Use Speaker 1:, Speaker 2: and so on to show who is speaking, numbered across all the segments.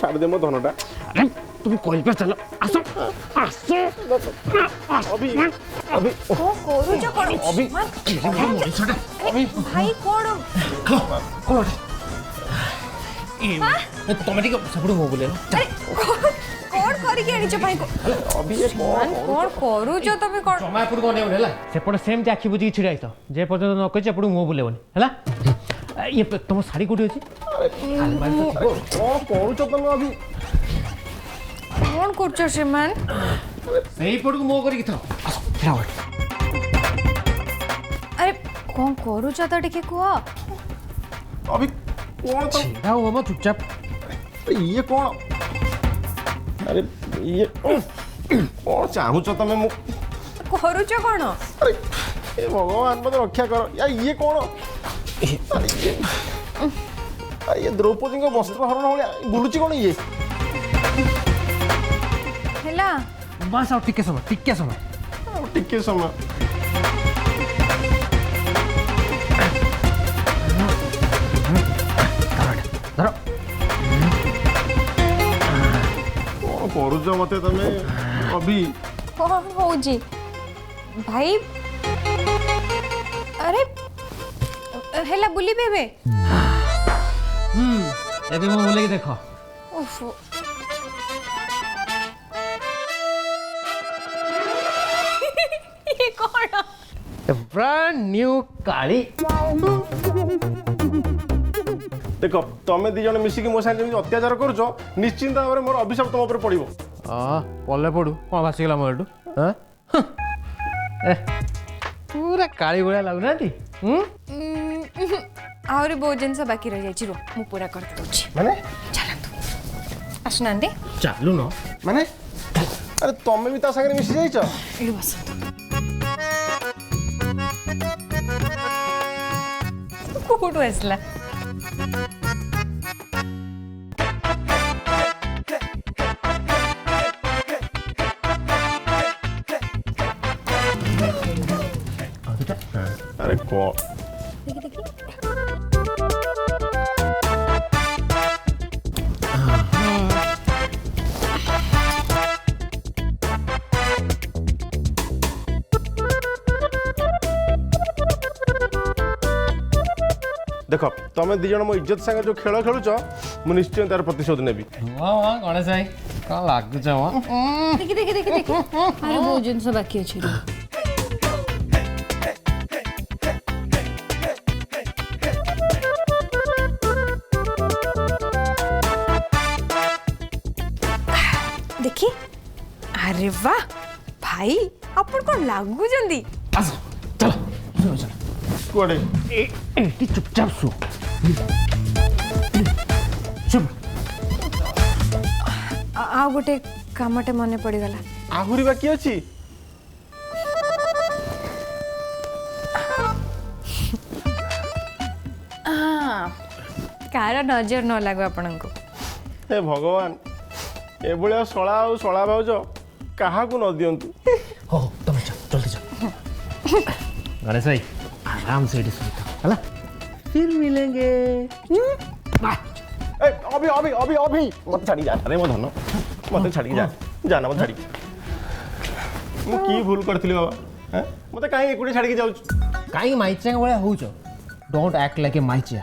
Speaker 1: छाड़ दे मो धनटा
Speaker 2: अरे तुम कॉल पे चलो आसो आसो
Speaker 1: अभी अभी
Speaker 3: को करू जो करू
Speaker 1: अभी
Speaker 3: भाई कोण
Speaker 2: तुम टिके सेपटू मो बोले
Speaker 3: अरे कोण करी के आनी भाई को
Speaker 1: अभी ये
Speaker 3: मान कोण करू जो तमे कोण
Speaker 2: जमा एपट को नेउ हैला सेपट सेम आखि बुझी छिड़ा आइतो जे पर्यंत न कहि एपट मो बोलेबनी हैला ये तुम साड़ी कोठी अछि
Speaker 1: कौन करूच तुम अभी
Speaker 3: कोण करछ श्रीमान
Speaker 2: सही पट को मो करी था आसो फटाफट
Speaker 3: अरे कोण करू जो तो टिके को
Speaker 1: अभी कौन तो
Speaker 2: छिड़ा हो म चुपचाप
Speaker 1: ये कौन अरे ये कौन चाहूच तुम मु
Speaker 3: करू जो कोण
Speaker 1: अरे ए भगवान मत रक्षा करो या ये कौन अरे ये द्रौपदी को वस्त्र हरण भलिया बुलुची कौन ये
Speaker 3: हैला
Speaker 2: बस और टिके समय
Speaker 1: टिके समय
Speaker 2: धरो
Speaker 1: कौन करूच मते तमे अभी
Speaker 3: कोण हो जी भाई अरे हैला बुली बेबे
Speaker 2: एबे मो बोले कि देखो
Speaker 3: उफ ये कौन
Speaker 2: ब्रांड न्यू काली
Speaker 1: देख तमे दी जण मिसिकी मो साथे अत्याचार करूच निश्चिंत भाव में मोर अभिशाप तुम ऊपर पड़िबो
Speaker 2: पल्ले पड़ू कौन भासीगला मोटू पूरा काली भलिया लगुना
Speaker 3: आहरी बहुत जिनस बाकी रह जाइछि रो मु पूरा कर दउछि
Speaker 1: माने
Speaker 3: चलंतु आसनांदे
Speaker 2: चालू न
Speaker 1: माने अरे तमे भी ता संगे मिसि जाइछ
Speaker 3: एडु बसंतु कोठु आसला
Speaker 1: अरे को
Speaker 3: देखि देखि
Speaker 1: देख तमे दी जण मो इज्जत संगे जो खेल खेलुच मु निश्चय तार प्रतिशोध नेबी
Speaker 2: वाह गणेश भाई कौन लागुच
Speaker 3: देखि देखि देखि देखि आहरी बहुत जिनस बाकी अछि रो देखी अरे वाह भाई अपन को लागू जंदी
Speaker 2: आसो चलो चलो
Speaker 1: कोडे
Speaker 2: एटी चुपचाप सो चुप
Speaker 3: आ गोटे कामटे मने पड़ी गला
Speaker 1: आहुरी बाकी अछि
Speaker 3: कार नजर न लागो अपन को
Speaker 1: हे भगवान ए भलिया सळा आ सळा भाउज काहा को न दियंतु
Speaker 2: हो तुम चल जल्दी चल गणेश भाई आराम से एटी सुनता हला फिर मिलेंगे बाय
Speaker 1: ए अभी अभी अभी अभी मत छाड़ी जा अरे मो धन मत छाड़ी जा जाना मत छाड़ी मु की भूल करथिली बाबा हैं मते काहे एकुडी छाड़ी के जाउछ
Speaker 2: काई माइचा भलिया होउछ डोंट एक्ट लाइक ए माइचा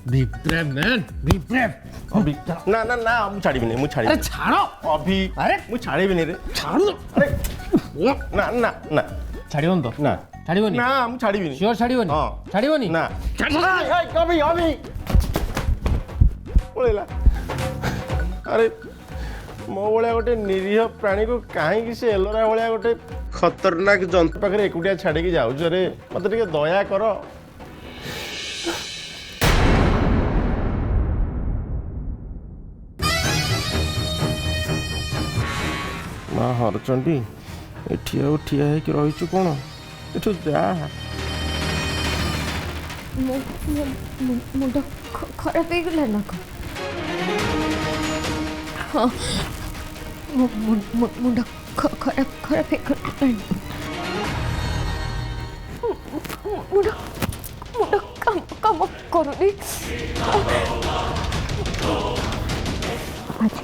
Speaker 2: be brave man be brave
Speaker 1: अभी ना ना ना मु छाड़ी भी नहीं मु छाड़ी
Speaker 2: अरे छाड़ो
Speaker 1: अभी
Speaker 2: अरे
Speaker 1: मु छाड़ी भी नहीं रे
Speaker 2: छाड़ो
Speaker 1: अरे ना ना ना
Speaker 2: छाड़िबन तो
Speaker 1: ना
Speaker 2: छाड़िबनी
Speaker 1: ना मु छाड़ी भी नहीं
Speaker 2: श्योर छाड़िबनी
Speaker 1: हां
Speaker 2: छाड़िबनी
Speaker 1: ना अभी अभी पळेला अरे मो भलिया गोटे निरीह प्राणी को कहीं से एलोरा भलिया गोटे खतरनाक जंतु पाखे एकुटिया छाड़ी के जाऊछ रे मत टिके दया कर माँ हरचंडी एठी आउ ठिया है कि रहिछु कोन एठु जा
Speaker 3: मुंड खराब हो गला ना को हाँ मुंड खराब खराब हो गला मुंड मुंड काम काम करूनी आज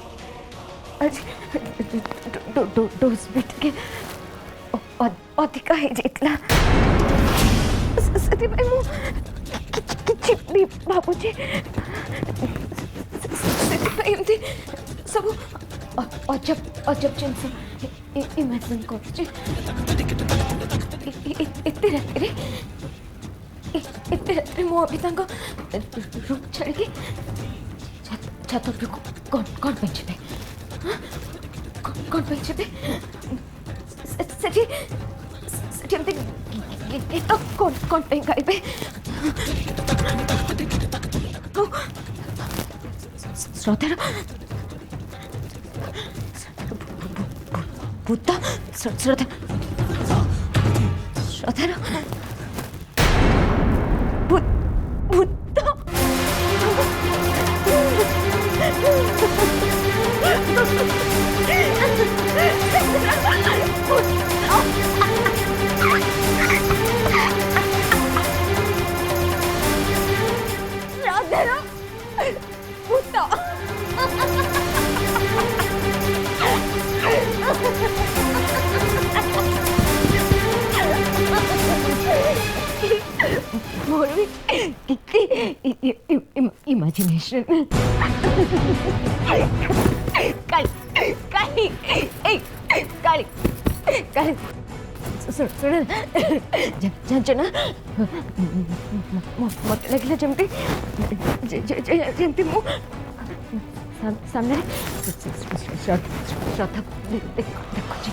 Speaker 4: डोज भी टिके अधिका ही जितला सती भाई मु किछि भी बाबूजी सती भाई एमती सब अजब जिनस इमेजिन करछि इतने रात्रि मु अभी तांको रूम छाड़ के छात उपरको कौन पे छिपे कौन पे छिपे सेठी एमती गीत कौन पे गाइबे श्रद्धार भूत श्रद्धार भूत imagination. Kali. Sudah. Jangan. Mati lagi jemti. Jemti mu. सामने श्रद्धा देखो जी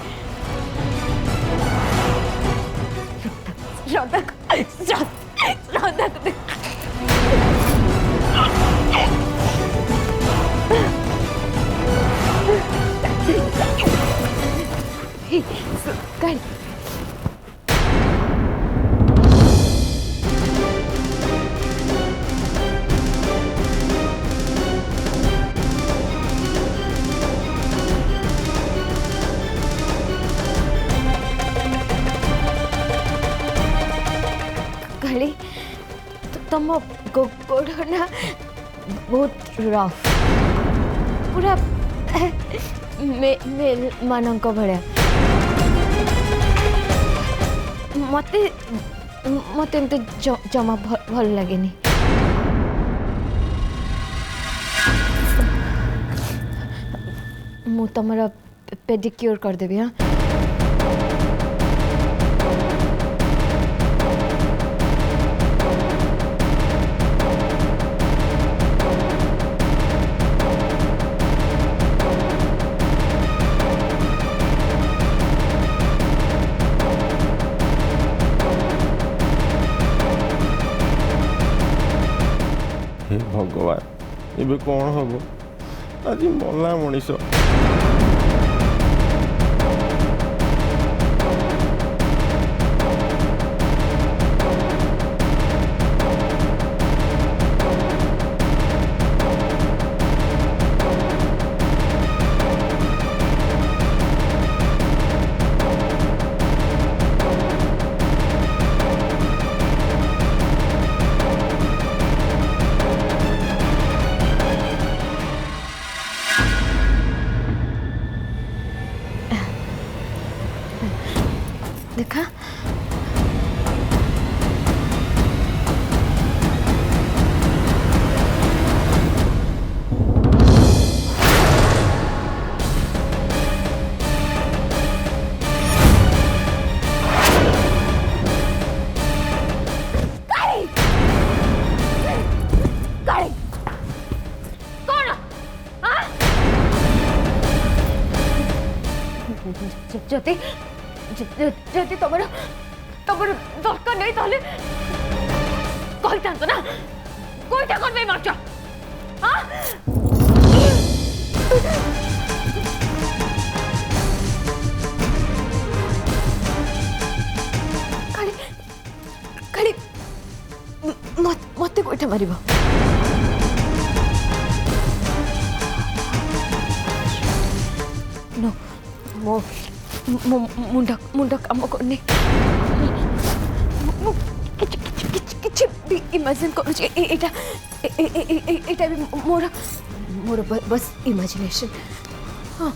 Speaker 4: श्रद्धा को देख कल तुम गोड़ना बहुत रफ पूरा मेल मानक भाया मते एमती जमा भल लगे मु तुम पेडिक्योर करदेवी हाँ
Speaker 1: भगवान ये कौन हम आज मला मनीष देखा ज्योति ज्योति तुम दरकार नहीं ताले कही था ना कईटा कौन पे मारछ हाँ खाली मत कईटा मारिबो नो मुंडा काम करनी किछि भी इमेजिन करूँ एटा भी मोर बस इमेजिनेशन हाँ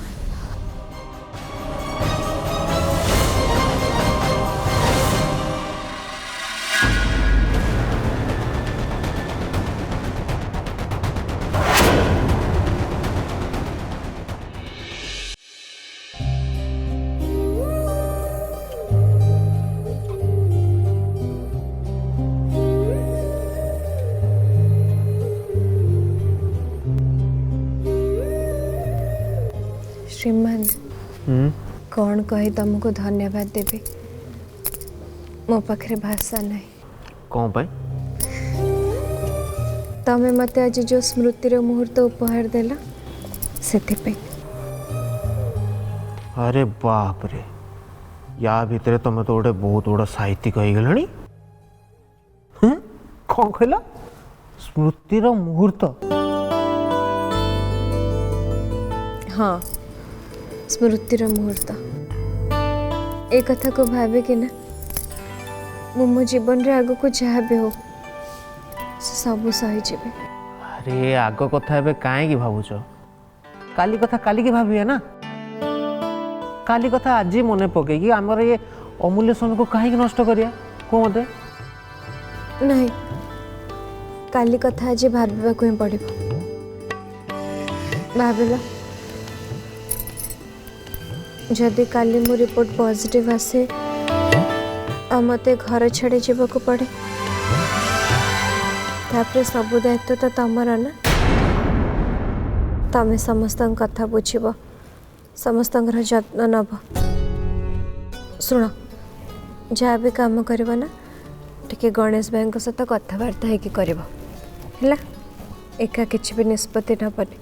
Speaker 5: श्रीमान कौन कही तुमको धन्यवाद देवी मो पाखे भाषा नहीं
Speaker 2: कौन पाई
Speaker 5: तमें मत आज जो स्मृतिर मुहूर्त उपहार देला से
Speaker 2: अरे बाप रे या भितर तुम तो गोटे बहुत बड़ा साहित्यिक हो गलानी कौन कहला स्मृतिर मुहूर्त
Speaker 5: हाँ स्मृतिर मुहूर्त एक कथा को भावे कि ना मो जीवन रे आगो को जहाँ भी हो सब सही जीवे
Speaker 2: अरे आग कथा एबे काहे की भावुच काली कथा काली की भाविए ना काली कथा आज मन पकईकि आमर ये अमूल्य समय को कहीं नष्ट करिया को मते
Speaker 5: नहीं काली कथा आज भाविबा को ही पड़िबो भाविला जदि काली मो रिपोर्ट पॉजिटिव आसे आ मते घर छाड़ी जीवाक पड़े तापरे सब दायित्व तो तमर ना तमें समस्त कथा बुझब समस्त जत्न नब शुण जहाँ भी काम कर ना टिके गणेश भाई सहित कथबार्ता है एका किसी भी निष्पत्ति नबनी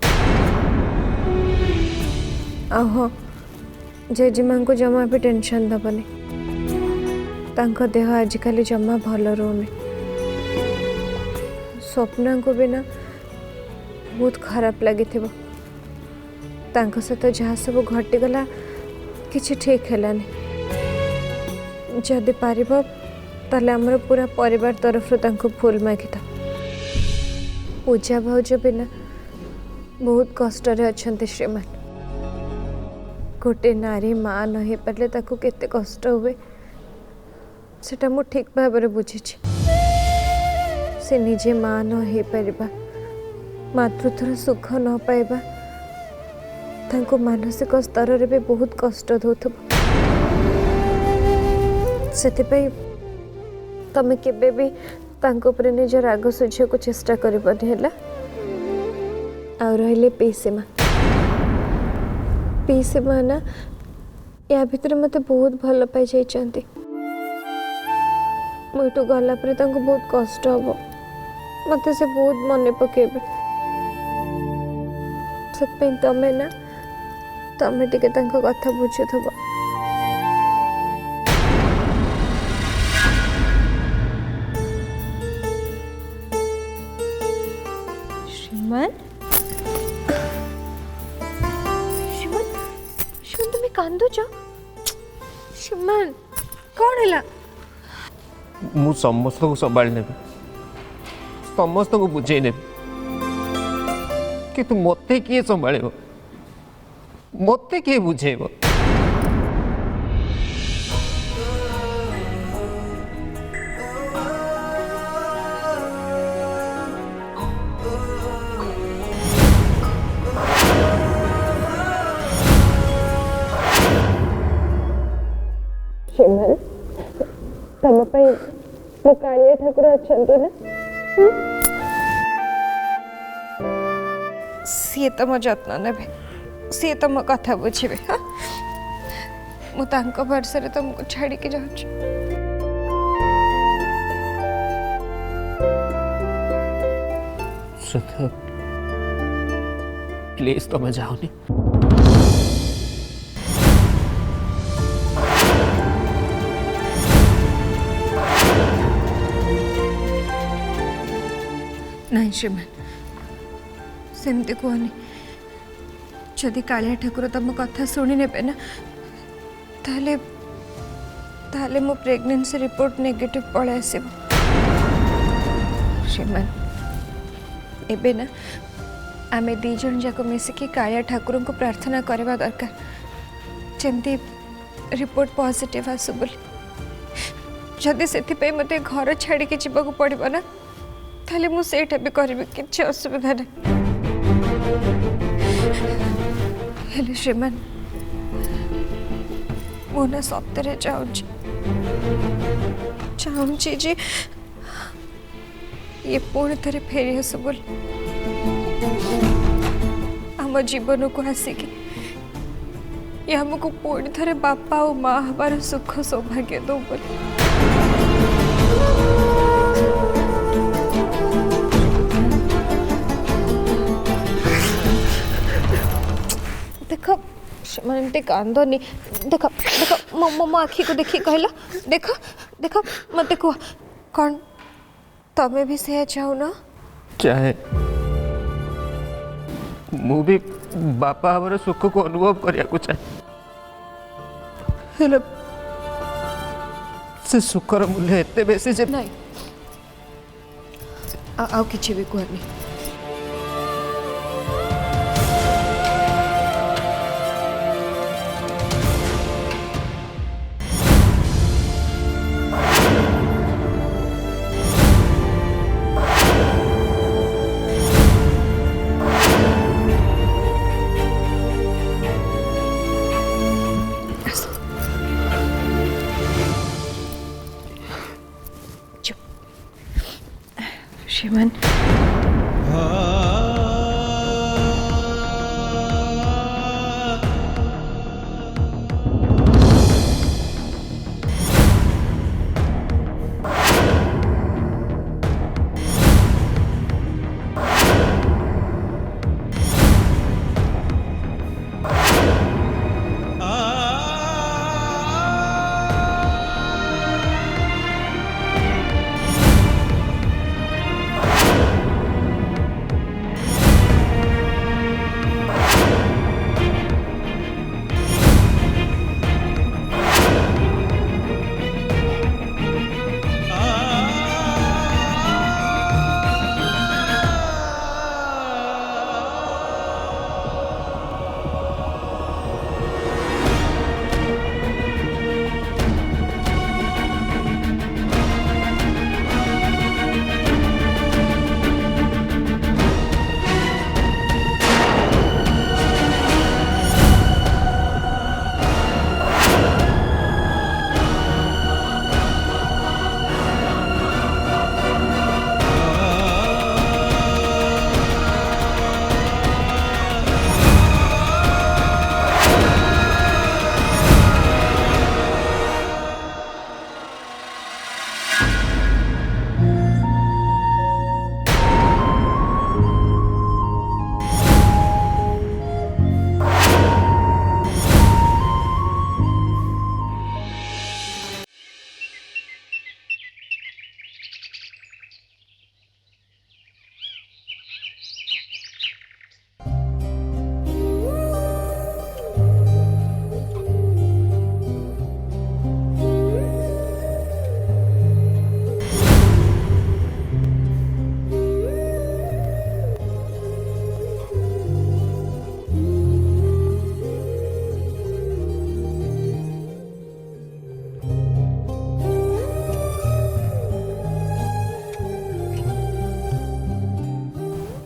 Speaker 5: हाँ जेजेमा को जमा भी टेंशन दबनी तांको देह आजिकल जमा भल रोनी स्वप्ना को भी ना बहुत खराब लगी सहित जहाँ सब घटीगला किसी ठीक है जदि पार ताले आमर पूरा परिवार तरफ फुल मागी था पूजा भाउज बिना बहुत कष्ट अच्छा श्रीमान गोटे नारी माँ न हो पारे केते कष्ट हुए सेटा मु ठीक भाव बुझी से निजे माँ न हो पारिबा मातृत्वर सुख न पाइबा तांको मानसिक स्तर रे भी बहुत कष्ट दौथब से तमें केबे भी तांको पर निज राग सुझे को चेष्टा करबनी हैला आ रहिले पीसीमा ना या भितर मते बहुत भल पाई जाइछंती मुठू गला पर तांको बहुत कष्ट हबो मते से बहुत मन पकेबे सतपई तमें ना तमें टिके तांको कथा बुझुथबो श्रीमान श्रीमान श्रीमान तुम्हें कांदुच श्रीमान कौन है
Speaker 2: मु समस्त को संभाली नेबी समस्त को बुझे नेबी कि तू मते किए संभाळिबो मते किए बुझेबो
Speaker 5: श्रीमान तम मो कालिया ठाकुर अच्छा ना सी तुम जत्न ने सी तुम कथा बुझे हाँ मुझे भरसा तुमको छाड़ी के जाऊँ
Speaker 2: प्लीज तुम जाओनी
Speaker 5: नहीं श्रीमान सेमती कहनी जदि कालिया ठाकुर तुम कथा शुणी ने ना ताले ताले मो प्रेगनेंसी रिपोर्ट नेगेटिव पड़े आस श्रीमान एबे ना आमे दी जन जाक मिसिकी कालिया ठाकुर को प्रार्थना करवा दरकार जमती रिपोर्ट पॉजिटिव आसु बोली जदि से मते घर छाड़ी के जीवा पड़ो ना ताले मु सेठा भी करिबे किछि असुविधा नहीं हेले श्रीमान मो ना सप्तरे चाहूँगी जी ये पुणी थे फेरी आस बोल आम जीवन को आसिकी ये हमको पुणी थे बापा और माँ हमार सुख सौभाग्य दो बोली। देख एमती कांदनी देख देख मो आखि को देखी कहला देख देख मत कह कौन तमें भी से चाहो ना
Speaker 2: चाहे मु भी बापा हमर सुख को अनुभव करिया को चाहे हेले से सुखर मूल्य एते बेसी जे
Speaker 5: नहीं आउ किछि भी कहनी श्रीमान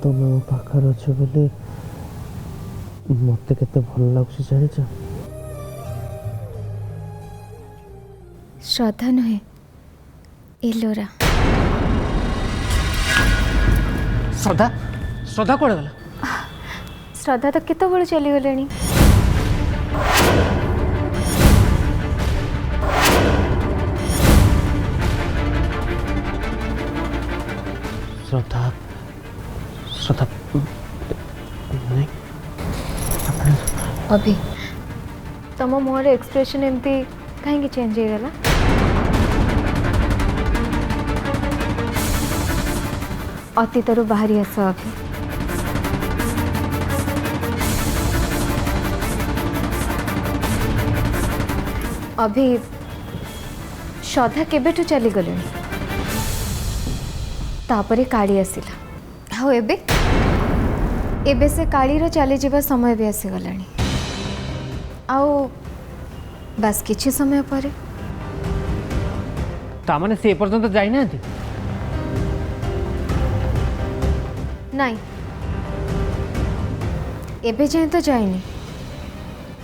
Speaker 2: तुम मो पाखर अच्छे बोली मत के भल लगुच जान
Speaker 4: श्रद्धा नुहे एलोरा
Speaker 2: श्रद्धा श्रद्धा कौन गला
Speaker 4: श्रद्धा तो केत बड़ चली गले
Speaker 2: श्रद्धा श्रद्धा नहीं
Speaker 4: अभी तुम मुहर एक्सप्रेशन एमती कहीं चेंज हो गला अतीतर बाहरी आस अभी अभी श्रद्धा केबेठू चली गले तापरे काली आसिला हाँ एबे से कालीर चली जावा समय भी आसीगलानी आओ बस किछि समय पर
Speaker 2: तामाने से पर्यंत जाई ना
Speaker 4: नहीं एबे जाए तो जाइनी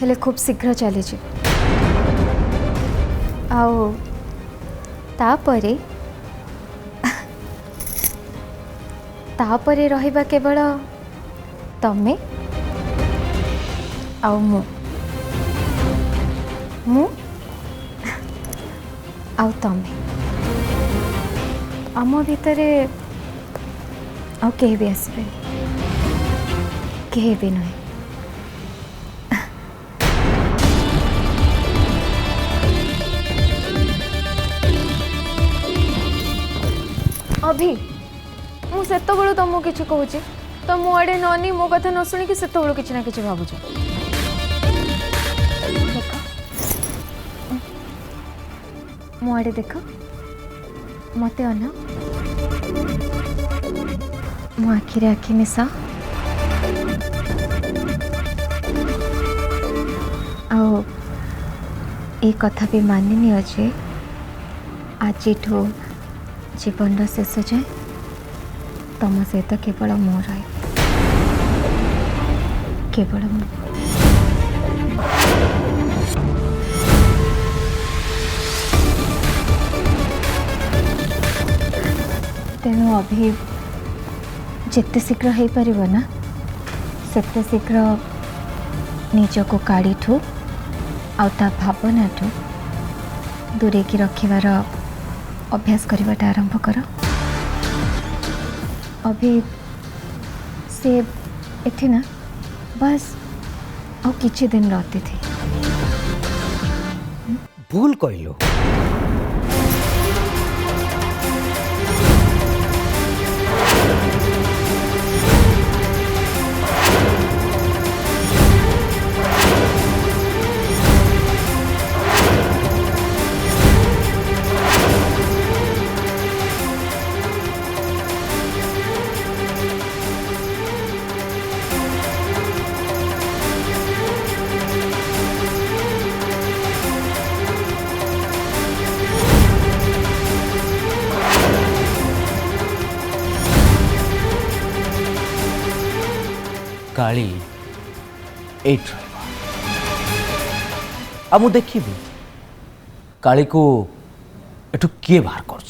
Speaker 4: हेले खूब शीघ्र चली जी आओ तापरे तापरे रहिबा केवल तमे आउ मु मु आउ तमे आम भितर आउ कहीं भी आसबे कहीं भी नुहे अभी मु सेत बेलू तुमको किसी कहूँ तो मु आड़े ननी मो कथा न शुणी सेत बेलू किसी ना कि भावुच मो आड़े देख मत अन मो आखिरे आखि मिसा आओ ये कथा भी मानिनी अच्छे आज जीवन शेष जाए तुम सहित केवल मो रही केवल मु तेणु अभी जिते शीघ्र हो पार ना सेते शीघ्र निजको काढ़ी ठू आउता भावना ठू दूरे की रखिबार अभ्यास करवाटा आरंभ कर अभी से एठी ना बस आ किछि दिन रहते थे
Speaker 6: भूल कहलो काली एट आ मु देखी काली को एठू किए बाहर कर